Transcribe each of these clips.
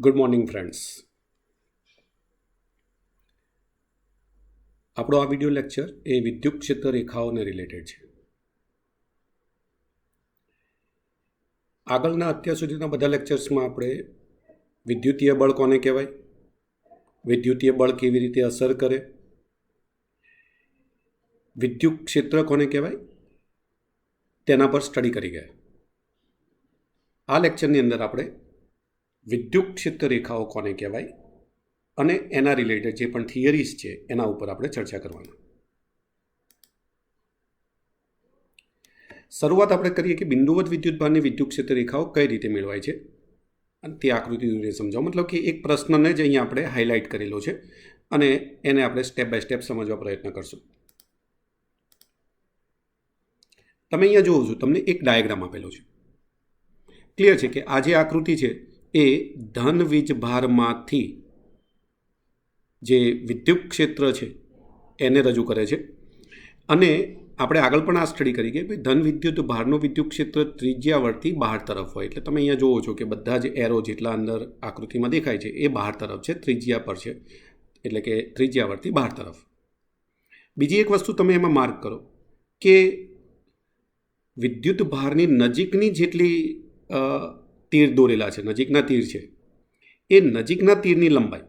Good morning friends. આપણો આ video lecture એ વિદ્યુત ક્ષેત્ર રેખાઓને રિલેટેડ છે. આગળના અત્યાર સુધીના બધા લેક્ચર્સમાં આપણે વિદ્યુતીય બળ કોને કહેવાય, વિદ્યુતીય બળ કેવી રીતે અસર કરે, વિદ્યુત ક્ષેત્ર કોને કહેવાય તેના પર સ્ટડી કરી ગયા. આ લેક્ચરની અંદર આપણે વિદ્યુત ક્ષેત્ર રેખાઓ કોને કહેવાય અને એના રિલેટેડ જે પણ થિયરીઝ છે એના ઉપર આપણે ચર્ચા કરવાના. શરૂઆત આપણે કરીએ કે બિંદુવત વિદ્યુતભારની વિદ્યુત ક્ષેત્ર રેખાઓ કઈ રીતે મેળવાય છે અને તે આકૃતિ દોરીને સમજાવો. મતલબ કે એક પ્રશ્નને જ અહીંયા આપણે હાઇલાઇટ કરેલો છે અને એને આપણે સ્ટેપ બાય સ્ટેપ સમજવા પ્રયત્ન કરશું. તમે અહીંયા જુઓ છો, તમને એક ડાયાગ્રામ આપેલો છે. ક્લિયર છે કે આ જે આકૃતિ છે એ ધન વીજભારમાંથી જે વિદ્યુત ક્ષેત્ર છે એને રજૂ કરે છે. અને આપણે આગળ પણ આ સ્ટડી કરી કે ભાઈ ધન વિદ્યુત ભારનું વિદ્યુત ક્ષેત્ર ત્રિજ્યાવર્તી બહાર તરફ હોય. એટલે તમે અહીંયા જુઓ છો કે બધા જ એરો જેટલા અંદર આકૃતિમાં દેખાય છે એ બહાર તરફ છે, ત્રિજ્યા પર છે, એટલે કે ત્રિજ્યાવર્તી બહાર તરફ. બીજી એક વસ્તુ તમે એમાં માર્ક કરો કે વિદ્યુત ભારની નજીકની જેટલી તીર દોરેલા છે, નજીકના તીર છે, એ નજીકના તીરની લંબાઈ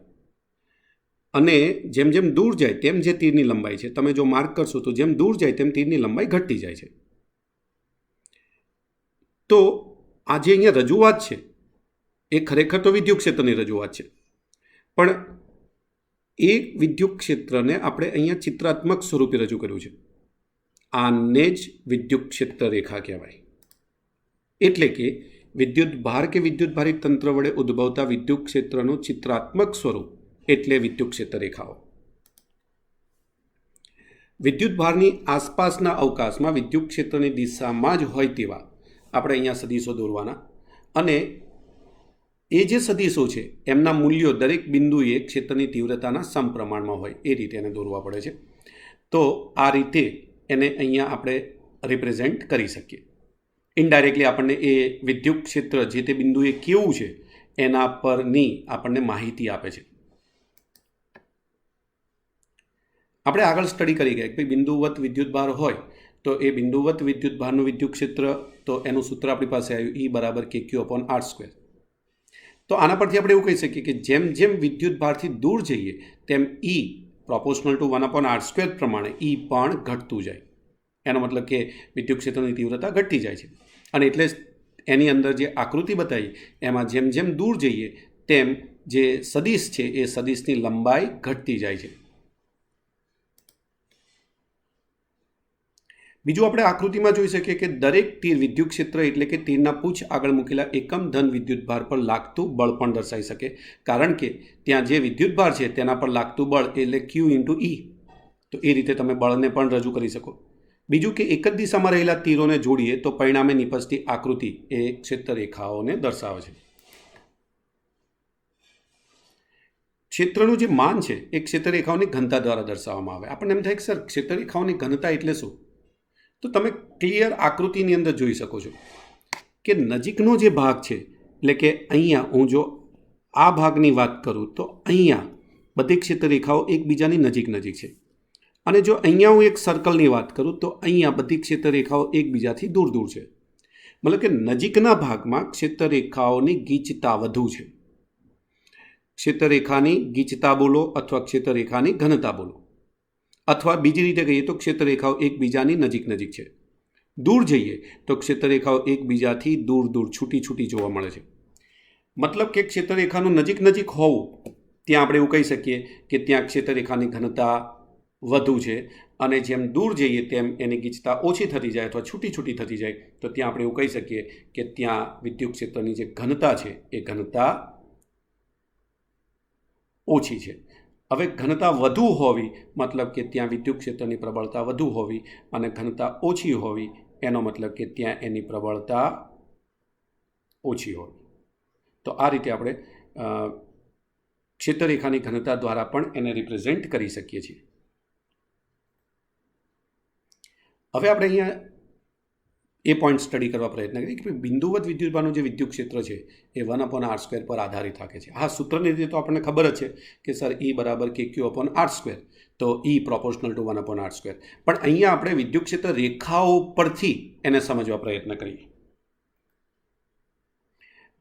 અને જેમ જેમ દૂર જાય તેમ જે તીરની લંબાઈ છે, તમે જો માર્ક કરશો તો જેમ દૂર જાય તેમ તીરની લંબાઈ ઘટતી જાય છે. તો આ જે અહીંયા રજૂઆત છે એ ખરેખર તો વિદ્યુત ક્ષેત્રની રજૂઆત છે, પણ એ વિદ્યુત ક્ષેત્રને આપણે અહીંયા ચિત્રાત્મક સ્વરૂપે રજૂ કર્યું છે. આને જ વિદ્યુત ક્ષેત્ર રેખા કહેવાય. એટલે કે વિદ્યુત ભાર કે વિદ્યુત ભારિત તંત્ર વડે ઉદ્ભવતા વિદ્યુત ક્ષેત્રનું ચિત્રાત્મક સ્વરૂપ એટલે વિદ્યુત ક્ષેત્ર રેખાઓ. વિદ્યુત ભારની આસપાસના અવકાશમાં વિદ્યુત ક્ષેત્રની દિશામાં જ હોય તેવા આપણે અહીંયા સદિશો દોરવાના અને એ જે સદિશો છે એમના મૂલ્યો દરેક બિંદુએ ક્ષેત્રની તીવ્રતાના સમપ્રમાણમાં હોય એ રીતે એને દોરવા પડે છે. તો આ રીતે એને અહીંયા આપણે રિપ્રેઝેન્ટ કરી શકીએ. ઇનડાયરેક્ટલી આપણને એ વિદ્યુત ક્ષેત્ર જે તે બિંદુએ કેવું છે એના પરની આપણને માહિતી આપે છે. આપણે આગળ સ્ટડી કરી ગયા કે બિંદુવત વિદ્યુતભાર હોય તો એ બિંદુવત વિદ્યુતભારનું વિદ્યુત ક્ષેત્ર, તો એનું સૂત્ર આપણી પાસે આવ્યું E બરાબર KQ/R². તો આના પરથી આપણે એવું કહી શકીએ કે જેમ જેમ વિદ્યુતભારથી દૂર જઈએ તેમ E પ્રોપોર્શનલ ટુ 1/R² પ્રમાણે E પણ ઘટતું જાય. એનો મતલબ કે વિદ્યુત ક્ષેત્રની તીવ્રતા ઘટતી જાય છે. અને એટલે એની અંદર જે આકૃતિ બતાવી એમાં જેમ જેમ દૂર જઈએ તેમ જે સદિશ છે એ સદિશની લંબાઈ ઘટતી જાય છે. બીજું આપણે આકૃતિમાં જોઈ શકીએ કે દરેક તીર વિદ્યુત ક્ષેત્ર એટલે કે તીરના પૂંછ આગળ મૂકેલા એકમ ધન વિદ્યુતભાર પર લાગતું બળ પણ દર્શાવી શકે, કારણ કે ત્યાં જે વિદ્યુતભાર છે તેના પર લાગતું બળ એટલે Q/E. તો એ રીતે તમે બળને પણ રજૂ કરી શકો. બીજું કે એક જ દિશામાં રહેલા તીરોને જોડીએ તો પરિણામે નિપજતી આકૃતિ એ ક્ષેત્ર રેખાઓને દર્શાવે છે. ક્ષેત્રનું જે માન છે એ ક્ષેત્ર રેખાઓની ઘનતા દ્વારા દર્શાવવામાં આવે. આપણને એમ થાય કે સર ક્ષેત્ર રેખાઓની ઘનતા એટલે શું? તો તમે ક્લિયર આકૃતિની અંદર જોઈ શકો છો કે નજીકનો જે ભાગ છે, એટલે કે અહીંયા હું જો આ ભાગની વાત કરું તો અહીંયા બધી ક્ષેત્ર રેખાઓ એકબીજાની નજીક નજીક છે. અને જો અહીંયા હું એક સર્કલની વાત કરું તો અહીંયા બધી ક્ષેત્ર રેખાઓ એકબીજાથી દૂર દૂર છે. મતલબ કે નજીકના ભાગમાં ક્ષેત્ર રેખાઓની ગીચતા વધુ છે. ક્ષેત્ર રેખાની ગીચતા બોલો અથવા ક્ષેત્ર રેખાની ઘનતા બોલો, અથવા બીજી રીતે કહીએ તો ક્ષેત્ર રેખાઓ એકબીજાની નજીક નજીક છે. દૂર જઈએ તો ક્ષેત્ર રેખાઓ એકબીજાથી દૂર દૂર છૂટી છૂટી જોવા મળે છે. મતલબ કે ક્ષેત્ર રેખાનું નજીક નજીક હોવું ત્યાં આપણે એવું કહી શકીએ કે ત્યાં ક્ષેત્ર રેખાની ઘનતા વધુ છે, અને જેમ દૂર જઈએ તેમ એની ગીચતા ઓછી થતી જાય અથવા છૂટી છૂટી થતી જાય તો ત્યાં આપણે એવું કહી શકીએ કે ત્યાં વિદ્યુત ક્ષેત્રની જે ઘનતા છે એ ઘનતા ઓછી છે. હવે ઘનતા વધુ હોવી મતલબ કે ત્યાં વિદ્યુત ક્ષેત્રની પ્રબળતા વધુ હોવી, અને ઘનતા ઓછી હોવી એનો મતલબ કે ત્યાં એની પ્રબળતા ઓછી હોવી. તો આ રીતે આપણે ક્ષેત્રરેખાની ઘનતા દ્વારા પણ એને રિપ્રેઝેન્ટ કરી શકીએ છીએ. હવે આપણે અહીંયા એ પોઈન્ટ સ્ટડી કરવા પ્રયત્ન કરીએ કે બિંદુવત વિદ્યુતભારનું જે વિદ્યુત ક્ષેત્ર છે એ 1/r² પર આધારિત રાખે છે. હા, સૂત્રની રીતે તો આપણને ખબર જ છે કે સર E બરાબર KQ/r², તો E પ્રોપોર્શનલ ટુ 1/r². પણ અહીંયા આપણે વિદ્યુત ક્ષેત્ર રેખાઓ પરથી એને સમજવા પ્રયત્ન કરીએ.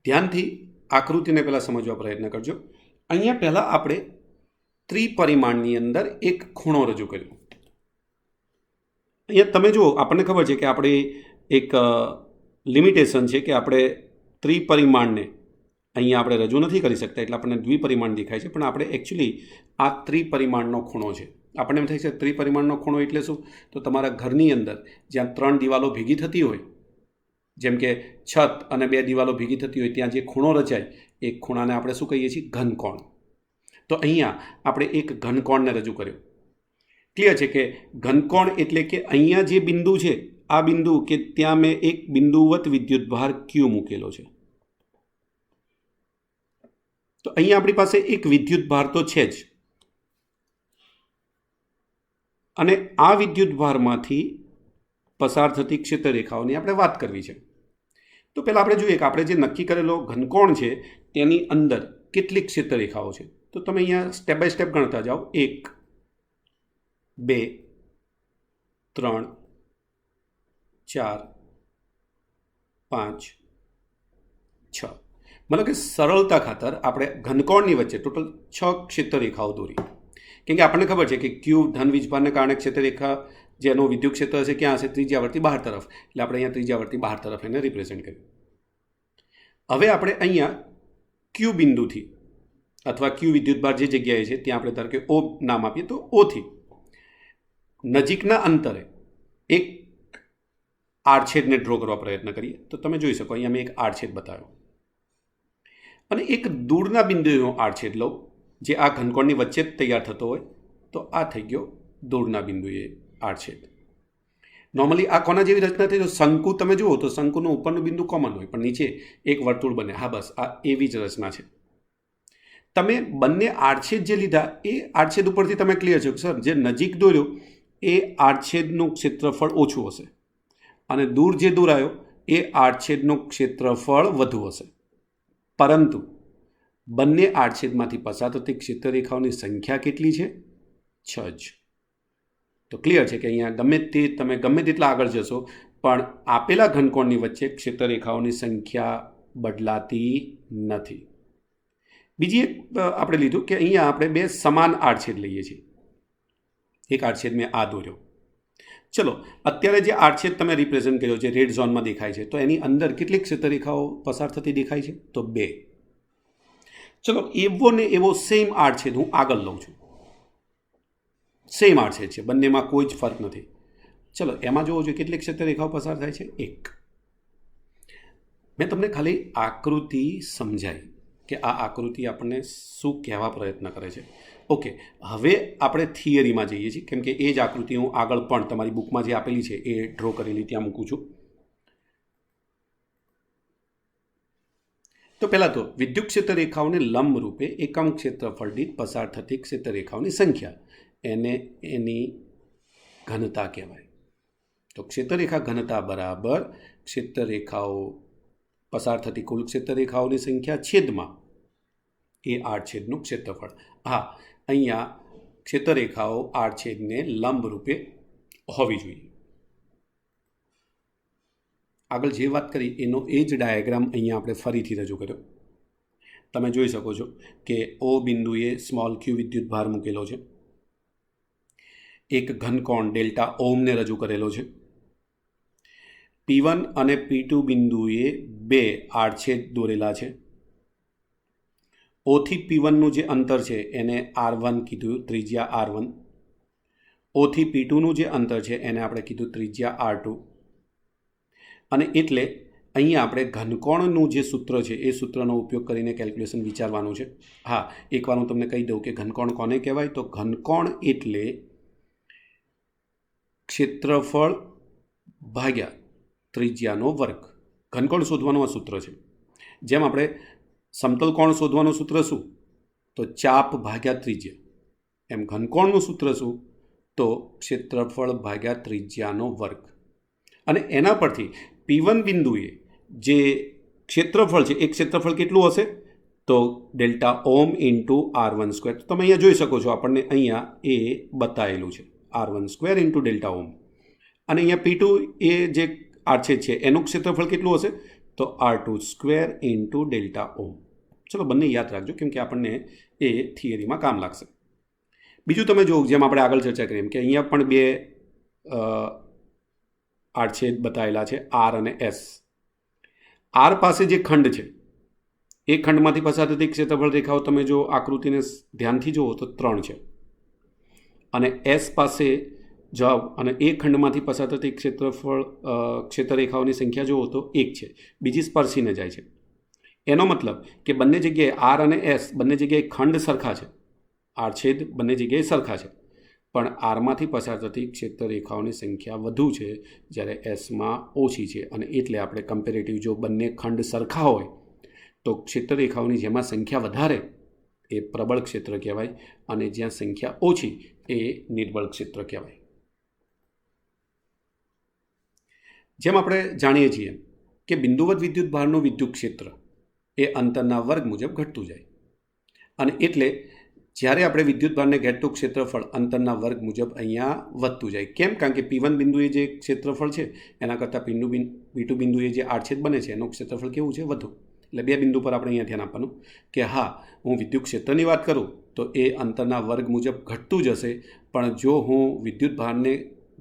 ધ્યાનથી આકૃતિને પહેલાં સમજવા પ્રયત્ન કરજો. અહીંયા પહેલાં આપણે ત્રિપરિમાણની અંદર એક ખૂણો રજૂ કર્યો. અહીંયા તમે જુઓ, આપણને ખબર છે કે આપણે એક લિમિટેશન છે કે આપણે ત્રિપરિમાણને અહીંયા આપણે રજૂ નથી કરી શકતા, એટલે આપણને દ્વિપરિમાણ દેખાય છે. પણ આપણે એકચ્યુઅલી આ ત્રિપરિમાણનો ખૂણો છે. આપણને એમ થાય છે ત્રિપરિમાણનો ખૂણો એટલે શું? તો તમારા ઘરની અંદર જ્યાં 3 દિવાલો ભેગી થતી હોય, જેમ કે છત અને 2 દિવાલો ભેગી થતી હોય, ત્યાં જે ખૂણો રચાય એ ખૂણાને આપણે શું કહીએ છીએ? ઘનકોણ. તો અહીંયા આપણે એક ઘનકોણને રજૂ કર્યો. ક્લિયર છે કે ઘનકોણ એટલે કે અહીંયા જે બિંદુ છે, આ બિંદુ કે ત્યાં મેં એક બિંદુવત વિદ્યુતભાર Q મૂકેલો છે. તો અહીંયા આપણી પાસે એક વિદ્યુતભાર તો છે જ, અને આ વિદ્યુતભારમાંથી પસાર થતી ક્ષેત્રરેખાઓની આપણે વાત કરવી છે. તો પહેલાં આપણે જોઈએ કે આપણે જે નક્કી કરેલો ઘનકોણ છે તેની અંદર કેટલી ક્ષેત્રરેખાઓ છે. તો તમે અહીંયા સ્ટેપ બાય સ્ટેપ ગણતા જાઓ. 1, 2, 3, 4, 5, 6. મતલબ કે સરળતા ખાતર આપણે ઘનકોણની વચ્ચે ટોટલ 6 ક્ષેત્રરેખાઓ દોરી. કેમ કે આપણને ખબર છે કે Q ધન વીજભારને કારણે ક્ષેત્રરેખા જેનો વિદ્યુત ક્ષેત્ર હશે ક્યાં હશે? ત્રિજ્યાવર્તી બહાર તરફ. એટલે આપણે અહીંયા ત્રિજ્યાવર્તી બહાર તરફ એને રિપ્રેઝેન્ટ કર્યું. હવે આપણે અહીંયા Q બિંદુથી અથવા Q વિદ્યુતભાર જે જગ્યાએ છે ત્યાં આપણે ધારો કે O નામ આપીએ, તો Oથી નજીકના અંતરે એક આડછેદને ડ્રો કરવા પ્રયત્ન કરીએ. તો તમે જોઈ શકો અહીંયા મેં એક આડછેદ બતાવ્યો, અને એક દૂરના બિંદુનો આડછેદ લઉં જે આ ઘનકોણની વચ્ચે જ તૈયાર થતો હોય, તો આ થઈ ગયો દૂરના બિંદુએ આડછેદ. નોર્મલી આ કોના જેવી રચના થઈ? તો શંકુ તમે જુઓ તો શંકુનું ઉપરનું બિંદુ કોમન હોય, પણ નીચે એક વર્તુળ બને. હા, બસ આ એવી જ રચના છે. તમે બંને આડછેદ જે લીધા એ આડછેદ ઉપરથી તમે ક્લિયર છો કે સર જે નજીક દોર્યો એ આડછેદનું ક્ષેત્રફળ ઓછું હશે, અને દૂર જે દોરાયો એ આડછેદનું ક્ષેત્રફળ વધુ હશે. પરંતુ બંને આડછેદમાંથી પસાર થતી ક્ષેત્રરેખાઓની સંખ્યા કેટલી છે? 6 જ. તો ક્લિયર છે કે અહીંયા તમે ગમે તેટલા આગળ જશો પણ આપેલા ઘનકોણની વચ્ચે ક્ષેત્રરેખાઓની સંખ્યા બદલાતી નથી. બીજી એક આપણે લીધું કે અહીંયા આપણે 2 સમાન આડછેદ લઈએ છીએ. એક આડછેદ મેં આ દોર્યો. ચલો, અત્યારે જે આડછેદ તમે રિપ્રેઝન્ટ કર્યો છે રેડ ઝોનમાં દેખાય છે, તો એની અંદર કેટલી ક્ષેત્રરેખાઓ પસાર થતી દેખાય છે? તો 2. ચલો, એવો ને એવો સેમ આડછેદ હું આગળ લઉં છું. સેમ આડછેદ છે, બંનેમાં કોઈ જ ફરક નથી. ચલો, એમાં જોવો જોઈએ કેટલી ક્ષેત્રરેખાઓ પસાર થાય છે? 1. મેં તમને ખાલી આકૃતિ સમજાવી કે આ આકૃતિ આપણને શું કહેવા પ્રયત્ન કરે છે. ઓકે, હવે આપણે થિયરીમાં જઈએ છીએ, કેમ કે એ જ આકૃતિ હું આગળ પણ તમારી બુકમાં જે આપેલી છે એ ડ્રો કરેલી ત્યાં મૂકું છું. તો પહેલાં તો વિદ્યુત ક્ષેત્રરેખાઓને લંબ રૂપે એકમ ક્ષેત્રફળ દીઠ પસાર થતી ક્ષેત્રરેખાઓની સંખ્યા, એને એની ઘનતા કહેવાય. તો ક્ષેત્રરેખા ઘનતા બરાબર ક્ષેત્રરેખાઓ પસાર થતી કુલ ક્ષેત્રરેખાઓની સંખ્યા છેદમાં એ આડછેદનું ક્ષેત્રફળ. હા, અહીંયા ક્ષેત્રરેખાઓ આડછેદને લંબ રૂપે હોવી જોઈએ. આગળ જે વાત કરી એનો એ જ ડાયાગ્રામ અહીંયા આપણે ફરીથી રજૂ કર્યો. તમે જોઈ શકો છો કે O બિંદુએ સ્મોલ q વિદ્યુતભાર મૂકેલો છે. એક ઘનકોણ ડેલ્ટા ઓમને રજૂ કરેલો છે. P1 અને P2 બિંદુએ 2 આડછેદ દોરેલા છે. O થી P1નું જે અંતર છે એને R1 કીધું, ત્રિજ્યા R1. O થી P2નું જે અંતર છે એને આપણે કીધું ત્રિજ્યા R2. અને એટલે અહીંયા આપણે ઘનકોણનું જે સૂત્ર છે એ સૂત્રનો ઉપયોગ કરીને કેલ્ક્યુલેશન વિચારવાનું છે. હા, એકવાર હું તમને કહી દઉં કે ઘનકોણ કોને કહેવાય. તો ઘનકોણ એટલે ક્ષેત્રફળ ભાગ્યા ત્રિજ્યાનો વર્ગ. ઘનકોણ શોધવાનું આ સૂત્ર છે. જેમ આપણે સમતલ કોણ શોધવાનું સૂત્ર શું? તો ચાપ ભાગ્યા ત્રિજ્યા. એમ ઘનકોણનું સૂત્ર શું? તો ક્ષેત્રફળ ભાગ્યા ત્રિજ્યાનો વર્ગ. અને એના પરથી P1 બિંદુએ જે ક્ષેત્રફળ છે એ ક્ષેત્રફળ કેટલું હશે તો ડેલ્ટા ઓમ ઇન્ટુ R1 સ્ક્વેર. તમે અહીંયા જોઈ શકો છો, આપણને અહીંયા એ બતાવેલું છે R1 સ્ક્વેર ઇન્ટુ ડેલ્ટા ઓમ. અને અહીંયા P2 એ જે આડછેદ છે એનું ક્ષેત્રફળ કેટલું હશે તો R2 સ્ક્વેર ઇન્ટુ ડેલ્ટા ઓમ. ચલો બંને યાદ રાખજો, કેમ કે આપણને એ થિયરીમાં કામ લાગશે. બીજું તમે જુઓ, જેમ આપણે આગળ ચર્ચા કરી એમ કે અહીંયા પણ બે આડછેદ બતાવેલા છે R અને S. R પાસે જે ખંડ છે એ ખંડમાંથી પસાર થતી ક્ષેત્રફળ રેખાઓ તમે જો આકૃતિને ધ્યાનથી જુઓ તો 3 છે. અને S પાસે જાઓ અને એ ખંડમાંથી પસાર થતી ક્ષેત્રરેખાઓની સંખ્યા જુઓ તો 1 છે, બીજી સ્પર્શીને જાય છે. એનો મતલબ કે બંને જગ્યાએ R અને S બંને જગ્યાએ ખંડ સરખા છે, આડછેદ બંને જગ્યાએ સરખા છે, પણ આરમાંથી પસાર થતી ક્ષેત્રરેખાઓની સંખ્યા વધુ છે જ્યારે એસમાં ઓછી છે. અને એટલે આપણે કમ્પેરેટિવ જો બંને ખંડ સરખા હોય તો ક્ષેત્રરેખાઓની જેમાં સંખ્યા વધારે એ પ્રબળ ક્ષેત્ર કહેવાય અને જ્યાં સંખ્યા ઓછી એ નિર્બળ ક્ષેત્ર કહેવાય. જેમ આપણે જાણીએ છીએ કે બિંદુવત વિદ્યુત ભારનું વિદ્યુત ક્ષેત્ર એ અંતરના વર્ગ મુજબ ઘટતું જાય, અને એટલે જ્યારે આપણે વિદ્યુત ભારને ઘટતું ક્ષેત્રફળ અંતરના વર્ગ મુજબ અહીંયા વધતું જાય. કેમ? કારણ કે P1 બિંદુએ જે ક્ષેત્રફળ છે એના કરતાં P2 બિંદુએ જે આડછેદ બને છે એનું ક્ષેત્રફળ કેવું છે? વધુ. એટલે બે બિંદુ પર આપણે અહીંયા ધ્યાન આપવાનું કે હા, હું વિદ્યુત ક્ષેત્રની વાત કરું તો એ અંતરના વર્ગ મુજબ ઘટતું જ હશે, પણ જો હું વિદ્યુત ભારને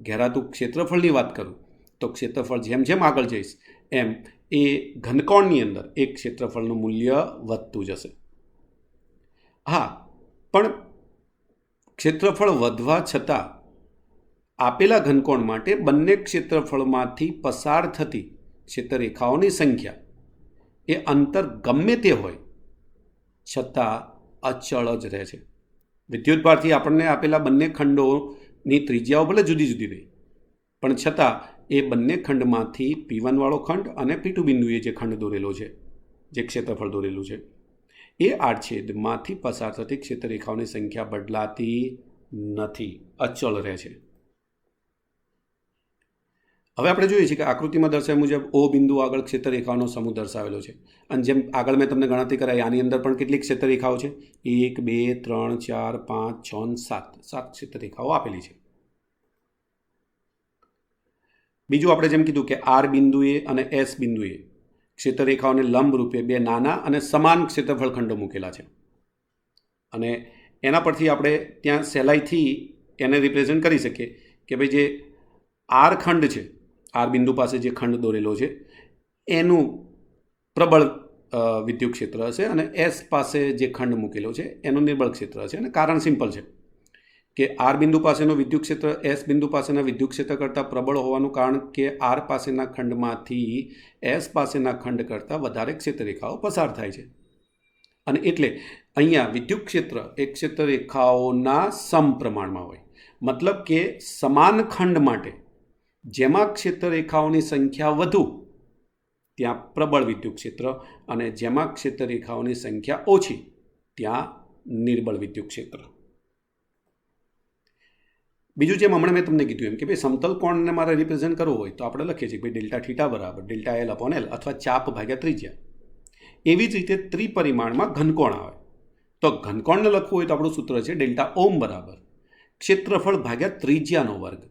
ઘેરાતું ક્ષેત્રફળની વાત કરું તો ક્ષેત્રફળ જેમ જેમ આગળ જઈશ એમ એ ઘનકોણની અંદર એક ક્ષેત્રફળનું મૂલ્ય વધતું જશે. હા, પણ ક્ષેત્રફળ વધવા છતાં આપેલા ઘનકોણ માટે બંને ક્ષેત્રફળમાંથી પસાર થતી ક્ષેત્રરેખાઓની સંખ્યા એ અંતર ગમે તે હોય છતાં અચળ જ રહે છે. વિદ્યુત ભારથી આપણને આપેલા બંને ખંડોની ત્રિજ્યાઓ ભલે જુદી જુદી રહી, પણ છતાં એ બંને ખંડમાંથી P1 વાળો ખંડ અને P2 બિંદુએ જે ખંડ દોરેલો છે, જે ક્ષેત્રફળ દોરેલું છે, એ આડછેદમાંથી પસાર થતી ક્ષેત્રરેખાઓની સંખ્યા બદલાતી નથી, અચળ રહે છે. હવે આપણે જોઈએ છીએ કે આકૃતિમાં દર્શાવ્યા મુજબ O બિંદુ આગળ ક્ષેત્રરેખાઓનો સમૂહ દર્શાવેલો છે. અને જેમ આગળ મેં તમને ગણતરી કરાવી, આની અંદર પણ કેટલી ક્ષેત્રરેખાઓ છે? 1 2 3 4 5 6 7 ક્ષેત્રરેખાઓ આપેલી છે. બીજું આપણે જેમ કીધું કે R બિંદુએ અને S બિંદુએ ક્ષેત્રરેખાઓને લંબ રૂપે બે નાના અને સમાન ક્ષેત્રફળ ખંડો મૂકેલા છે. અને એના પરથી આપણે ત્યાં સહેલાઈથી એને રિપ્રેઝેન્ટ કરી શકીએ કે ભાઈ જે R ખંડ છે, R બિંદુ પાસે જે ખંડ દોરેલો છે એનું પ્રબળ વિદ્યુત ક્ષેત્ર હશે, અને S પાસે જે ખંડ મૂકેલો છે એનું નિર્બળ ક્ષેત્ર હશે. અને કારણ સિમ્પલ છે કે R બિંદુ પાસેનો વિદ્યુત ક્ષેત્ર S બિંદુ પાસેના વિદ્યુત ક્ષેત્ર કરતાં પ્રબળ હોવાનું કારણ કે R પાસેના ખંડમાંથી S પાસેના ખંડ કરતાં વધારે ક્ષેત્રરેખાઓ પસાર થાય છે. અને એટલે અહીંયા વિદ્યુત ક્ષેત્ર એ ક્ષેત્રરેખાઓના સમપ્રમાણમાં હોય. મતલબ કે સમાન ખંડ માટે જેમાં ક્ષેત્રરેખાઓની સંખ્યા વધુ ત્યાં પ્રબળ વિદ્યુત ક્ષેત્ર, અને જેમાં ક્ષેત્રરેખાઓની સંખ્યા ઓછી ત્યાં નિર્બળ વિદ્યુત ક્ષેત્ર. બીજું જેમ હમણાં મેં તમને કીધું એમ કે ભાઈ સમતલ કોણને મારે રિપ્રેઝેન્ટ કરવું હોય તો આપણે લખીએ છીએ ભાઈ ડેલ્ટા થીટા બરાબર ડેલ્ટા L અપોન L અથવા ચાપ ભાગ્યા ત્રિજ્યા. એવી જ રીતે ત્રિપરિમાણમાં ઘનકોણ આવે તો ઘનકોણને લખવું હોય તો આપણું સૂત્ર છે ડેલ્ટા ઓમ બરાબર ક્ષેત્રફળ ભાગ્યા ત્રિજ્યાનો વર્ગ.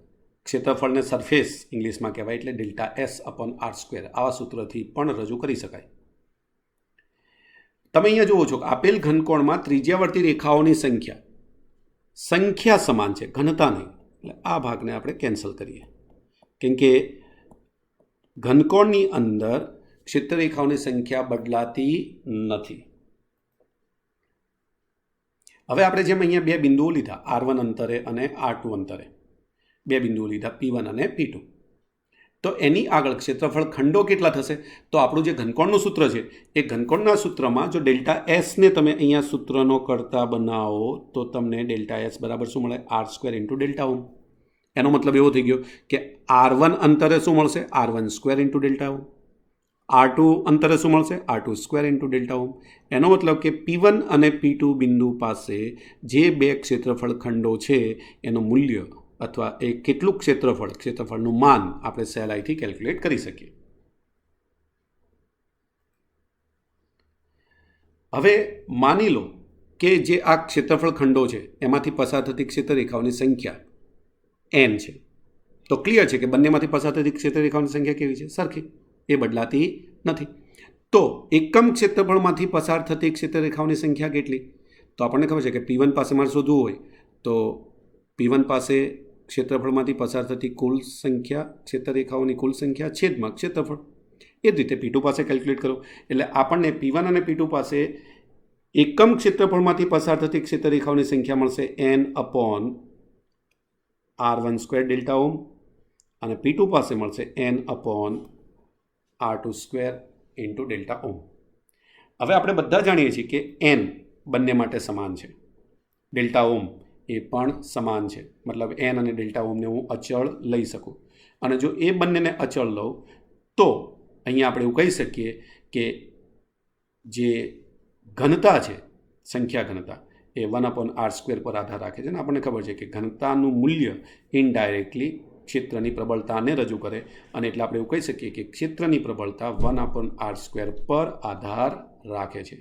ક્ષેત્રફળને સરફેસ ઇંગ્લિશમાં કહેવાય એટલે delta S upon R square. આવા સૂત્રથી પણ રજૂ કરી શકાય. તમે અહીંયા જુઓ છો કે આપેલ ઘનકોણમાં ત્રિજ્યાવર્તી રેખાઓની સંખ્યા સમાન છે, ઘનતા નહીં. એટલે આ ભાગને આપણે કેન્સલ કરીએ, કેમ કે ઘનકોણની અંદર ક્ષેત્રરેખાઓની સંખ્યા બદલાતી નથી. હવે આપણે જેમ અહીંયા બે બિંદુઓ લીધા R1 અંતરે અને R2 અંતરે, બે બિંદુઓ લીધા P1 અને P2, તો એની આગળ ક્ષેત્રફળ ખંડો કેટલા થશે? તો આપણું જે ઘનકોણનું સૂત્ર છે એ ઘનકોણના સૂત્રમાં જો ડેલ્ટા એસને તમે અહીંયા સૂત્રનો કરતા બનાવો તો તમને ડેલ્ટા એસ બરાબર શું મળે? R સ્ક્વેર ઇન્ટુ ડેલ્ટા ઓમ. એનો મતલબ એવો થઈ ગયો કે R1 અંતરે શું મળશે? R1 સ્ક્વેર ઇન્ટુ ડેલ્ટા ઓમ. R2 અંતરે શું મળશે? R2 સ્ક્વેર ઇન્ટુ ડેલ્ટા ઓમ. એનો મતલબ કે P1 અને P2 બિંદુ પાસે જે બે ક્ષેત્રફળ ખંડો છે એનું મૂલ્ય અથવા એ કેટલું ક્ષેત્રફળનું માન આપણે સહેલાઈથી કેલ્ક્યુલેટ કરી શકીએ. હવે માની લો કે જે આ ક્ષેત્રફળ ખંડો છે એમાંથી પસાર થતી ક્ષેત્રરેખાઓની સંખ્યા n છે. તો ક્લિયર છે કે બંનેમાંથી પસાર થતી ક્ષેત્રરેખાઓની સંખ્યા કેવી છે? સરખી, એ બદલાતી નથી. તો એકમ ક્ષેત્રફળમાંથી પસાર થતી ક્ષેત્રરેખાઓની સંખ્યા કેટલી? તો આપણને ખબર છે કે P1 પાસે મારે શોધવું હોય તો P1 પાસે ક્ષેત્રફળમાંથી પસાર થતી કુલ સંખ્યા, ક્ષેત્રરેખાઓની કુલ સંખ્યા છેદમાં ક્ષેત્રફળ. એ જ રીતે P2 પાસે કેલ્ક્યુલેટ કરો. એટલે આપણને P1 અને P2 પાસે એકમ ક્ષેત્રફળમાંથી પસાર થતી ક્ષેત્રરેખાઓની સંખ્યા મળશે n/r1² ડેલ્ટા ઓમ, અને P2 પાસે મળશે n/r2² ઇન્ટુ ડેલ્ટા ઓમ. હવે આપણે બધા જાણીએ છીએ કે n બંને માટે સમાન છે, ડેલ્ટા ઓમ એ પણ સમાન છે. મતલબ n અને ડેલ્ટા ઓમને હું અચળ લઈ શકું, અને જો એ બંનેને અચળ લઉં તો અહીંયા આપણે એવું કહી શકીએ કે જે ઘનતા છે, સંખ્યા ઘનતા, એ 1/r² પર આધાર રાખે છે. અને આપણને ખબર છે કે ઘનતાનું મૂલ્ય ઇનડાયરેક્ટલી ક્ષેત્રની પ્રબળતાને રજૂ કરે, અને એટલે આપણે એવું કહી શકીએ કે ક્ષેત્રની પ્રબળતા 1/r² પર આધાર રાખે છે.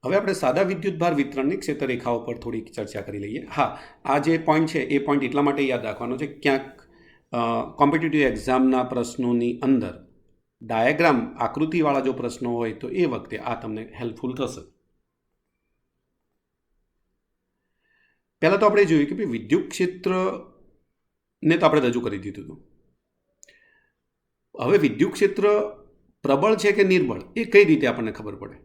હવે આપણે સાદા વિદ્યુતભાર વિતરણની ક્ષેત્રરેખાઓ પર થોડીક ચર્ચા કરી લઈએ. હા, આ જે પોઈન્ટ છે એ પોઈન્ટ એટલા માટે યાદ રાખવાનો છે, ક્યાંક કોમ્પિટિટિવ એક્ઝામના પ્રશ્નોની અંદર ડાયાગ્રામ આકૃતિવાળા જો પ્રશ્નો હોય તો એ વખતે આ તમને હેલ્પફુલ થશે. પહેલાં તો આપણે જોયું કે ભાઈ વિદ્યુત ક્ષેત્રને તો આપણે રજૂ કરી દીધું હતું. હવે વિદ્યુત ક્ષેત્ર પ્રબળ છે કે નિર્બળ એ કઈ રીતે આપણને ખબર પડે?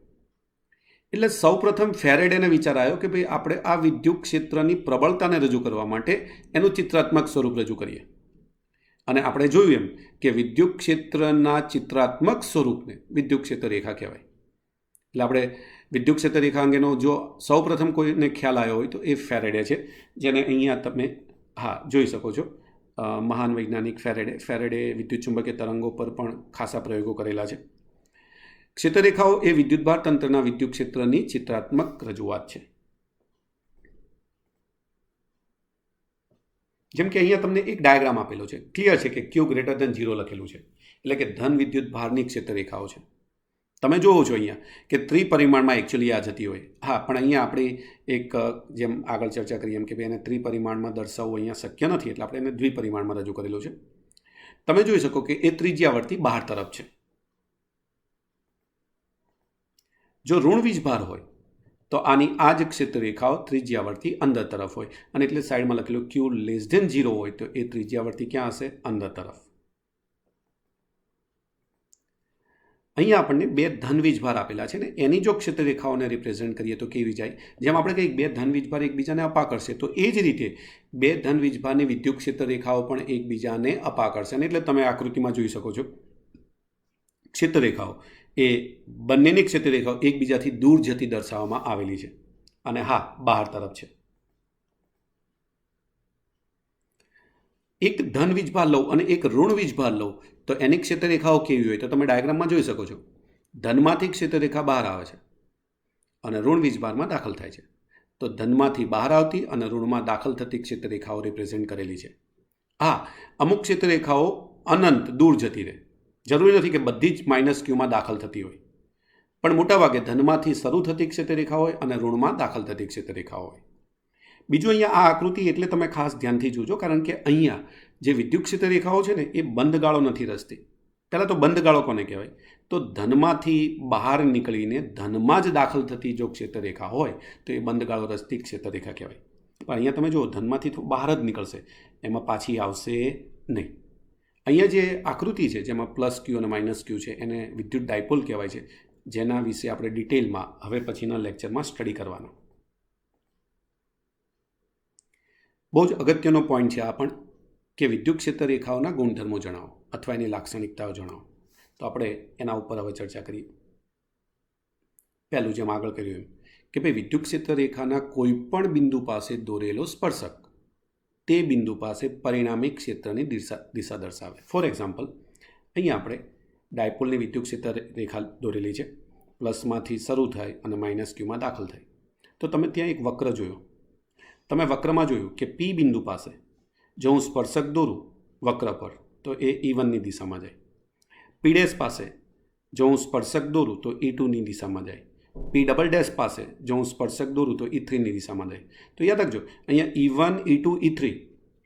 એટલે સૌપ્રથમ ફેરેડેને વિચાર આવ્યો કે ભાઈ આપણે આ વિદ્યુત ક્ષેત્રની પ્રબળતાને રજૂ કરવા માટે એનું ચિત્રાત્મક સ્વરૂપ રજૂ કરીએ. અને આપણે જોયું એમ કે વિદ્યુત ક્ષેત્રના ચિત્રાત્મક સ્વરૂપને વિદ્યુત ક્ષેત્ર રેખા કહેવાય. એટલે આપણે વિદ્યુત ક્ષેત્ર રેખા અંગેનો જો સૌપ્રથમ કોઈને ખ્યાલ આવ્યો હોય તો એ ફેરેડે છે, જેને અહીંયા તમે જોઈ શકો છો. મહાન વૈજ્ઞાનિક ફેરેડે વિદ્યુત ચુંબકીય તરંગો પર પણ ખાસા પ્રયોગો કરેલા છે. ક્ષેત્રરેખાઓ એ વિદ્યુતભાર તંત્રના વિદ્યુત ક્ષેત્રની ચિત્રાત્મક રજૂઆત છે. જેમ કે અહીંયા તમને એક ડાયાગ્રામ આપેલો છે, ક્લિયર છે કે Q > 0 લખેલું છે, એટલે કે ધન વિદ્યુતભારની ક્ષેત્રરેખાઓ છે. તમે જોવો છો અહીંયા કે ત્રિપરિમાણમાં એકચ્યુઅલી આ જતી હોય. હા, પણ અહીંયા આપણે એક જેમ આગળ ચર્ચા કરીએ એમ કે ભાઈ એને ત્રિપરિમાણમાં દર્શાવવું અહીંયા શક્ય નથી, એટલે આપણે એને દ્વિપરિમાણમાં રજૂ કરેલું છે. તમે જોઈ શકો કે એ ત્રિજ્યાવર્તી બહાર તરફ છે. જો ઋણ વીજભાર હોય તો આની આ જ ક્ષેત્રરેખાઓ ત્રિજ્યાવર્તી અંદર તરફ હોય, અને એટલે સાઈડમાં લખેલું Q <0 હોય તો એ ત્રિજ્યાવર્તી ક્યાં હશે? અંદર તરફ. અહીંયા આપણને બે ધન વીજભાર આપેલા છે ને, એની જો ક્ષેત્રરેખાઓને રિપ્રેઝેન્ટ કરીએ તો કેવી જાય? જેમ આપણે કંઈક બે ધન વીજભાર એકબીજાને અપા કરશે, તો એ જ રીતે બે ધન વીજભારની વિદ્યુત ક્ષેત્રરેખાઓ પણ એકબીજાને અપા કરશે. અને એટલે તમે આકૃતિમાં જોઈ શકો છો ક્ષેત્રરેખાઓ એ બંનેની ક્ષેત્રરેખાઓ એકબીજાથી દૂર જતી દર્શાવવામાં આવેલી છે, અને હા, બહાર તરફ છે. એક ધન વીજભાર લઉં અને એક ઋણ વીજભાર લઉં તો એની ક્ષેત્રરેખાઓ કેવી હોય? તો તમે ડાયાગ્રામમાં જોઈ શકો છો. ધનમાંથી ક્ષેત્રરેખા બહાર આવે છે અને ઋણ વીજભારમાં દાખલ થાય છે. તો ધનમાંથી બહાર આવતી અને ઋણમાં દાખલ થતી ક્ષેત્રરેખાઓ રિપ્રેઝેન્ટ કરેલી છે. હા, અમુક ક્ષેત્રરેખાઓ અનંત દૂર જતી રહે, જરૂરી નથી કે બધી જ -Qમાં દાખલ થતી હોય, પણ મોટાભાગે ધનમાંથી શરૂ થતી ક્ષેત્રરેખા હોય અને ઋણમાં દાખલ થતી ક્ષેત્રરેખાઓ હોય. બીજું અહીંયા આ આકૃતિ એટલે તમે ખાસ ધ્યાનથી જોજો, કારણ કે અહીંયા જે વિદ્યુત ક્ષેત્રરેખાઓ છે ને એ બંધ ગાળો નથી રચતી. પહેલાં તો બંધ ગાળો કોને કહેવાય? તો ધનમાંથી બહાર નીકળીને ધનમાં જ દાખલ થતી જો ક્ષેત્રરેખા હોય તો એ બંધ ગાળો રચતી ક્ષેત્રરેખા કહેવાય. પણ અહીંયા તમે જુઓ, ધનમાંથી બહાર જ નીકળશે, એમાં પાછી આવશે નહીં. અહીંયા જે આકૃતિ છે જેમાં +Q અને -Q છે એને વિદ્યુત ડાયપોલ કહેવાય છે, જેના વિશે આપણે ડિટેલમાં હવે પછીના લેક્ચરમાં સ્ટડી કરવાનો. બહુ જ અગત્યનો પોઈન્ટ છે આ પણ, કે વિદ્યુત ક્ષેત્રરેખાઓના ગુણધર્મો જણાવો અથવા એની લાક્ષણિકતાઓ જણાવો. તો આપણે એના ઉપર હવે ચર્ચા કરીએ. પહેલું જેમ આગળ કર્યું એમ કે ભાઈ વિદ્યુત ક્ષેત્રરેખાના કોઈ પણ બિંદુ પાસે દોરેલો સ્પર્શક તે બિંદુ પાસે પરિણામી ક્ષેત્રની દિશા દર્શાવે. ફોર એક્ઝામ્પલ, અહીંયા આપણે ડાયપોલની વિદ્યુત ક્ષેત્રરેખા દોરેલી છે, પ્લસમાંથી શરૂ થાય અને -Qમાં દાખલ થાય. તો તમે ત્યાં એક વક્ર જોયો. તમે વક્રમાં જોયું કે પી બિંદુ પાસે જો હું સ્પર્શક દોરું વક્ર પર તો એ E1ની દિશામાં જાય. પી ડેશ પાસે જો હું સ્પર્શક દોરું તો E2ની દિશામાં જાય. પી ડબલ ડેશ પાસે જો હું સ્પર્શક દોરું તો E3ની દિશામાં જાય. તો યાદ રાખજો, અહીંયા E1, E2, E3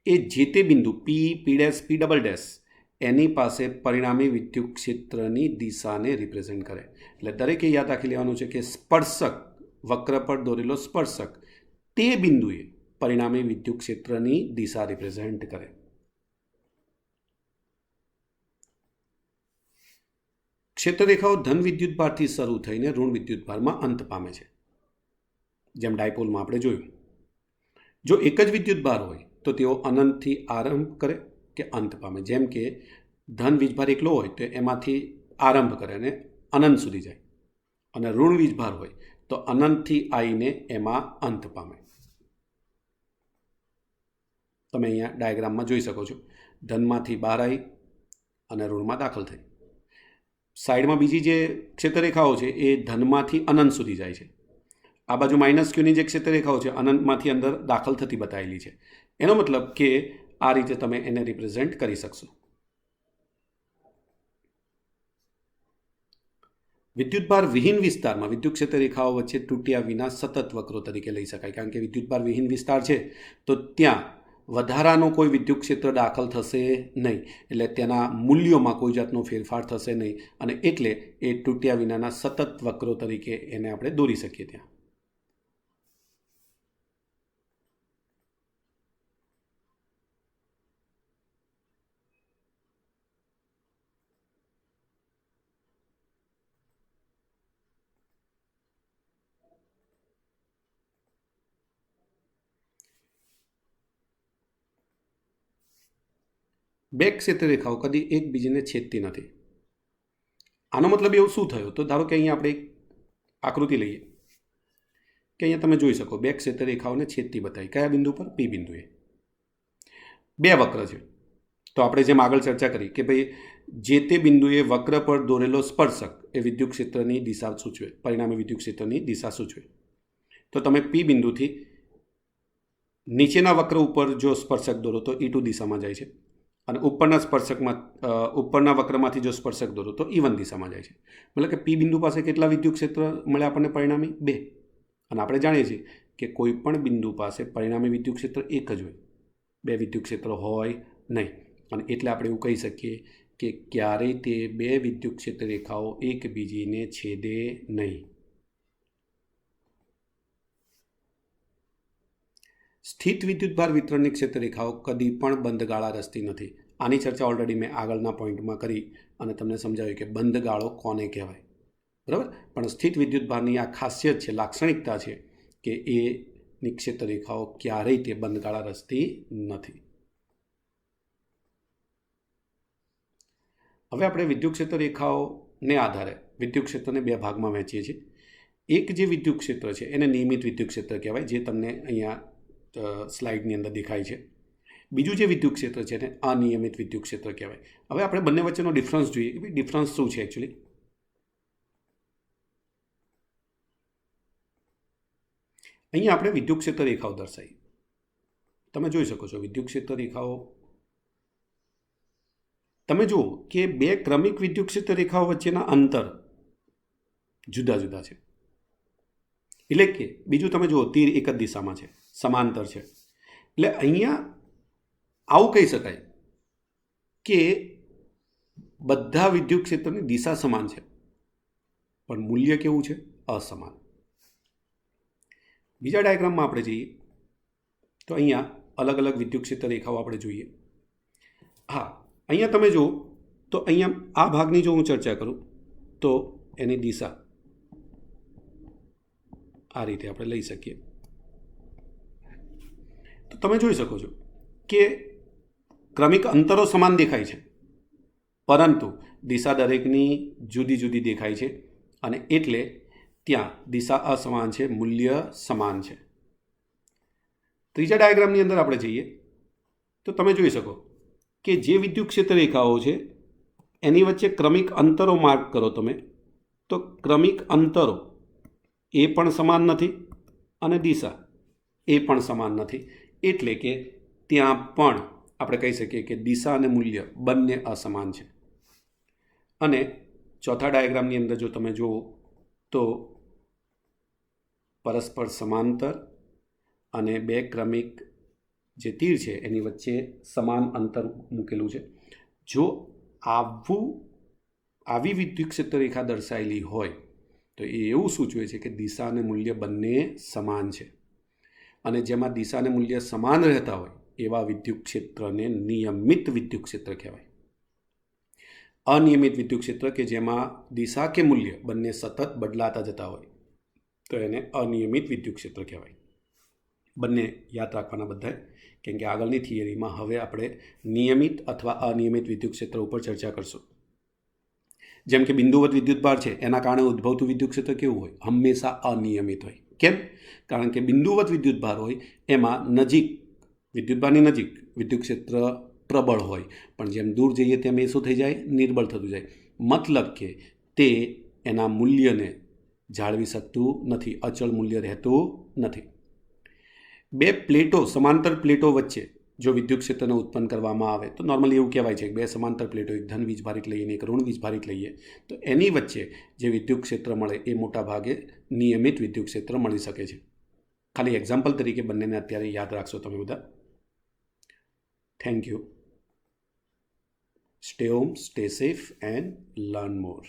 એ જે તે બિંદુ P, P dash, P double dash એની પાસે પરિણામી વિદ્યુત ક્ષેત્રની દિશાને રિપ્રેઝેન્ટ કરે. એટલે દરેકે યાદ રાખી લેવાનું છે કે સ્પર્શક, વક્ર પર દોરેલો સ્પર્શક તે બિંદુએ પરિણામી વિદ્યુત ક્ષેત્રની દિશા રિપ્રેઝેન્ટ કરે. ક્ષેત્રરેખાઓ ધન વિદ્યુતભારથી શરૂ થઈને ઋણ વિદ્યુતભારમાં અંત પામે છે, જેમ ડાયપોલમાં આપણે જોયું. જો એક જ વિદ્યુતભાર હોય તો તેઓ અનંતથી આરંભ કરે કે અંત પામે. જેમ કે ધન વીજભાર એકલો હોય તો એમાંથી આરંભ કરે અને અનંત સુધી જાય, અને ઋણ વીજભાર હોય તો અનંતથી આવીને એમાં અંત પામે. તમે અહીંયા ડાયાગ્રામમાં જોઈ શકો છો, ધનમાંથી બહાર આવી અને ઋણમાં દાખલ થઈ. સાઈડમાં બીજી જે ક્ષેત્રરેખાઓ છે એ ધનમાંથી અનંત સુધી જાય છે. આ બાજુ માઇનસ ક્યુની જે ક્ષેત્રરેખાઓ છે અનંતમાંથી અંદર દાખલ થતી બતાવેલી છે. એનો મતલબ કે આ રીતે તમે એને રિપ્રેઝેન્ટ કરી શકશો. વિદ્યુતભાર વિહીન વિસ્તારમાં વિદ્યુત ક્ષેત્રરેખાઓ વચ્ચે તૂટ્યા વિના સતત વક્રો તરીકે લઈ શકાય. કારણ કે વિદ્યુતભાર વિહીન વિસ્તાર છે તો ત્યાં વધારાનો કોઈ વિદ્યુત ક્ષેત્ર દાખલ થશે નહીં, એટલે તેના મૂલ્યોમાં કોઈ જાતનો ફેરફાર થશે નહીં, અને એટલે એ તૂટ્યા વિનાના સતત વક્રો તરીકે એને આપણે દોરી શકીએ. ત્યાં બે ક્ષેત્રરેખાઓ કદી એકબીજાને છેદતી નથી. આનો મતલબ એવું શું થયો? તો ધારો કે અહીંયા આપણે એક આકૃતિ લઈએ કે અહીંયા તમે જોઈ શકો બે ક્ષેત્રરેખાઓને છેદતી બતાવી. કયા બિંદુ પર? પી બિંદુએ. બે વક્ર છે. તો આપણે જેમ આગળ ચર્ચા કરી કે ભાઈ જે તે બિંદુએ વક્ર પર દોરેલો સ્પર્શક એ વિદ્યુત ક્ષેત્રની દિશા સૂચવે, પરિણામી વિદ્યુત ક્ષેત્રની દિશા સૂચવે. તો તમે પી બિંદુથી નીચેના વક્ર ઉપર જો સ્પર્શક દોરો તો E2 દિશામાં જાય છે, અને ઉપરના વક્રમાંથી જો સ્પર્શક દોરો તો E1 દિશામાં જાય છે. મતલબ કે પી બિંદુ પાસે કેટલા વિદ્યુત ક્ષેત્ર મળે આપણને પરિણામી? 2. અને આપણે જાણીએ છીએ કે કોઈ પણ બિંદુ પાસે પરિણામી વિદ્યુત ક્ષેત્ર એક જ હોય, 2 વિદ્યુત ક્ષેત્ર હોય નહીં. અને એટલે આપણે એવું કહી શકીએ કે ક્યારેય તે 2 વિદ્યુત ક્ષેત્ર રેખાઓ એકબીજીને છેદે નહીં. સ્થિત વિદ્યુતભાર વિતરણની ક્ષેત્રરેખાઓ કદી પણ બંધગાળા રચતી નથી. આની ચર્ચા ઓલરેડી મેં આગળના પોઈન્ટમાં કરી અને તમને સમજાવ્યું કે બંધગાળો કોને કહેવાય, બરાબર. પણ સ્થિત વિદ્યુતભારની આ ખાસિયત છે, લાક્ષણિકતા છે કે એની ક્ષેત્રરેખાઓ ક્યારેય તે બંધગાળા રચતી નથી. હવે આપણે વિદ્યુત ક્ષેત્રરેખાઓને આધારે વિદ્યુત ક્ષેત્રને 2 ભાગમાં વહેંચીએ છીએ. એક જે વિદ્યુત ક્ષેત્ર છે એને નિયમિત વિદ્યુત ક્ષેત્ર કહેવાય, જે તમને અહીંયા સ્લાઇડની અંદર દેખાય છે. બીજું જે વિદ્યુત ક્ષેત્ર છે એને અનિયમિત વિદ્યુત ક્ષેત્ર કહેવાય. હવે આપણે બંને વચ્ચેનો ડિફરન્સ જોઈએ કે ભાઈ ડિફરન્સ શું છે એકચ્યુઅલી. અહીંયા આપણે વિદ્યુત ક્ષેત્ર રેખાઓ દર્શાવી. તમે જોઈ શકો છો વિદ્યુત ક્ષેત્ર રેખાઓ. તમે જુઓ કે 2 ક્રમિક વિદ્યુત ક્ષેત્ર રેખાઓ વચ્ચેના અંતર જુદા જુદા છે. એટલે કે બીજું તમે જુઓ તીર એક જ દિશામાં છે, સમાંતર છે. એટલે અહીંયા આવું કહી શકાય કે બધા વિદ્યુત ક્ષેત્રની દિશા સમાન છે, પણ મૂલ્ય કેવું છે? અસમાન. બીજા ડાયાગ્રામમાં આપણે જઈએ તો અહીંયા અલગ અલગ વિદ્યુત ક્ષેત્ર રેખાઓ આપણે જોઈએ. હા, અહીંયા તમે જુઓ તો અહીંયા આ ભાગની જો હું ચર્ચા કરું તો એની દિશા આ રીતે આપણે લઈ શકીએ. તો તમે જોઈ શકો છો કે ક્રમિક અંતરો સમાન દેખાય છે, પરંતુ દિશા દરેકની જુદી જુદી દેખાય છે, અને એટલે ત્યાં દિશા અસમાન છે, મૂલ્ય સમાન છે. ત્રીજા ડાયાગ્રામની અંદર આપણે જઈએ તો તમે જોઈ શકો કે જે વિદ્યુત ક્ષેત્ર રેખાઓ છે એની વચ્ચે ક્રમિક અંતરો માર્ક કરો તમે, તો ક્રમિક અંતરો એ પણ સમાન નથી અને દિશા એ પણ સમાન નથી, એટલે કે ત્યાં પણ આપણે કહી શકીએ કે દિશા અને મૂલ્ય બંને અસમાન છે. અને ચોથા ડાયાગ્રામની અંદર જો તમે જુઓ તો પરસ્પર સમાંતર અને બે ક્રમિક જે તીર છે એની વચ્ચે સમાન અંતર મૂકેલું છે. જો આવી વિદ્યુત ક્ષેત્ર રેખા દર્શાયેલી હોય તો એ એવું સૂચવે છે કે દિશા અને મૂલ્ય બંને સમાન છે. અને જેમાં દિશા અને મૂલ્ય સમાન રહેતા હોય એવા વિદ્યુત ક્ષેત્રને નિયમિત વિદ્યુત ક્ષેત્ર કહેવાય. અનિયમિત વિદ્યુત ક્ષેત્ર કે જેમાં દિશા કે મૂલ્ય બંને સતત બદલાતા જતા હોય તો એને અનિયમિત વિદ્યુત ક્ષેત્ર કહેવાય. બંને યાદ રાખવાના બધાએ, કેમ કે આગળની થિયરીમાં હવે આપણે નિયમિત અથવા અનિયમિત વિદ્યુત ક્ષેત્ર ઉપર ચર્ચા કરશું. જેમ કે બિંદુવત વિદ્યુતભાર છે એના કારણે ઉદ્ભવતું વિદ્યુત ક્ષેત્ર કેવું હોય? હંમેશા અનિયમિત હોય. કેમ? કારણ કે બિંદુવત વિદ્યુતભાર હોય એમાં નજીક વિદ્યુતભારની નજીક વિદ્યુત ક્ષેત્ર પ્રબળ હોય, પણ જેમ દૂર જઈએ તેમ એ શું થઈ જાય? નિર્બળ થતું જાય. મતલબ કે તે એના મૂલ્યને જાળવી શકતું નથી, અચળ મૂલ્ય રહેતું નથી. બે પ્લેટો, સમાંતર પ્લેટો વચ્ચે જો વિદ્યુત ક્ષેત્રને ઉત્પન્ન કરવામાં આવે તો નોર્મલી એવું કહેવાય છે કે બે સમાંતર પ્લેટો, એક ધન વીજભારિત લઈએ અને એક ઋણ વીજભારિત લઈએ, તો એની વચ્ચે જે વિદ્યુત ક્ષેત્ર મળે એ મોટા ભાગે નિયમિત વિદ્યુત ક્ષેત્ર મળી શકે છે. ખાલી એક્ઝામ્પલ તરીકે બંનેને અત્યારે યાદ રાખશો તમે બધા. Thank you. Stay home, stay safe and learn more.